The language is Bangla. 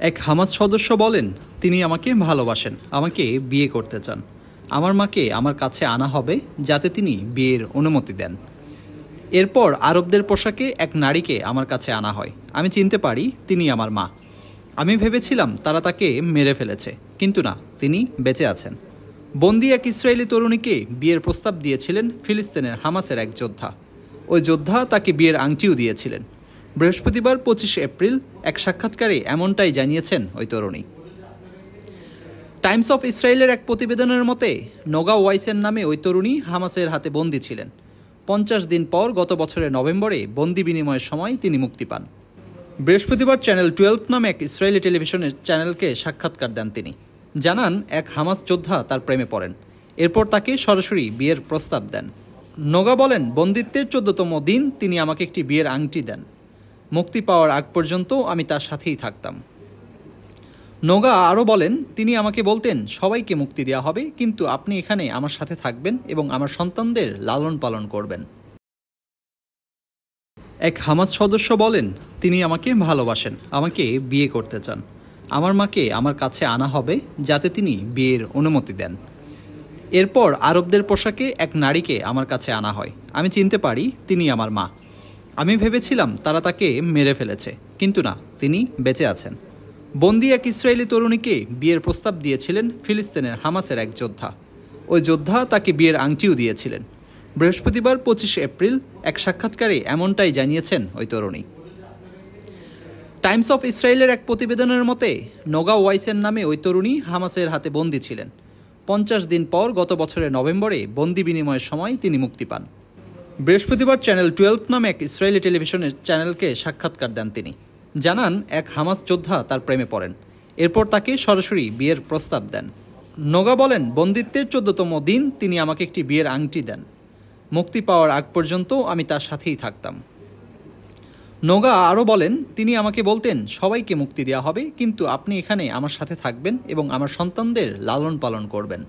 এক হামাস সদস্য বলেন, তিনি আমাকে ভালোবাসেন, আমাকে বিয়ে করতে চান। আমার মাকে আমার কাছে আনা হবে যাতে তিনি বিয়ের অনুমতি দেন। এরপর আরবদের পোশাকে এক নারীকে আমার কাছে আনা হয়। আমি চিনতে পারি তিনি আমার মা। আমি ভেবেছিলাম তারা তাকে মেরে ফেলেছে, কিন্তু না, তিনি বেঁচে আছেন। বন্দি এক ইসরায়েলি তরুণীকে বিয়ের প্রস্তাব দিয়েছিলেন ফিলিস্তিনের হামাসের এক যোদ্ধা। ওই যোদ্ধা তাকে বিয়ের আংটিও দিয়েছিলেন। বৃহস্পতিবার 25 এপ্রিল এক সাক্ষাৎকারে এমনটাই জানিয়েছেন ওই তরুণী। টাইমস অফ ইসরায়েলের এক প্রতিবেদনের মতে, নোগা ওয়াইসের নামে ওই তরুণী হামাসের হাতে বন্দী ছিলেন। 50 দিন পর গত বছরের নভেম্বরে বন্দি বিনিময়ের সময় তিনি মুক্তি পান। বৃহস্পতিবার চ্যানেল 12 নামে এক ইসরায়েলি টেলিভিশনের চ্যানেলকে সাক্ষাৎকার দেন তিনি। জানান, এক হামাস যোদ্ধা তার প্রেমে পড়েন। এরপর তাকে সরাসরি বিয়ের প্রস্তাব দেন। নোগা বলেন, বন্দিত্বের 14তম দিন তিনি আমাকে একটি বিয়ের আংটি দেন। মুক্তি পাওয়ার আগ পর্যন্ত আমি তার সাথেই থাকতাম। নোগা আরও বলেন, তিনি আমাকে বলতেন, সবাইকে মুক্তি দেওয়া হবে, কিন্তু আপনি এখানে আমার সাথে থাকবেন এবং আমার সন্তানদের লালন পালন করবেন। এক হামাস সদস্য বলেন, তিনি আমাকে ভালোবাসেন, আমাকে বিয়ে করতে চান। আমার মাকে আমার কাছে আনা হবে যাতে তিনি বিয়ের অনুমতি দেন। এরপর আরবদের পোশাকে এক নারীকে আমার কাছে আনা হয়। আমি চিনতে পারি তিনি আমার মা। আমি ভেবেছিলাম তারা তাকে মেরে ফেলেছে, কিন্তু না, তিনি বেঁচে আছেন। বন্দি এক ইসরায়েলি তরুণীকে বিয়ের প্রস্তাব দিয়েছিলেন ফিলিস্তিনের হামাসের এক যোদ্ধা। ওই যোদ্ধা তাকে বিয়ের আংটিও দিয়েছিলেন। বৃহস্পতিবার 25 এপ্রিল এক সাক্ষাৎকারে এমনটাই জানিয়েছেন ওই তরুণী। টাইমস অফ ইসরায়েলের এক প্রতিবেদনের মতে, নোগা ওয়াইসের নামে ওই তরুণী হামাসের হাতে বন্দী ছিলেন। 50 দিন পর গত বছরের নভেম্বরে বন্দি বিনিময়ের সময় তিনি মুক্তি পান। বৃহস্পতিবার চ্যানেল 12 নামে এক ইসরায়েলি টেলিভিশনের চ্যানেলকে সাক্ষাৎকার দেন তিনি। জানান, এক হামাস যোদ্ধা তার প্রেমে পড়েন। এরপর তাকে সরাসরি বিয়ের প্রস্তাব দেন। নোগা বলেন, বন্দিত্বের 14তম দিন তিনি আমাকে একটি বিয়ের আংটি দেন। মুক্তি পাওয়ার আগ পর্যন্ত আমি তার সাথেই থাকতাম। নোগা আরও বলেন, তিনি আমাকে বলতেন, সবাইকে মুক্তি দেওয়া হবে, কিন্তু আপনি এখানে আমার সাথে থাকবেন এবং আমার সন্তানদের লালন পালন করবেন।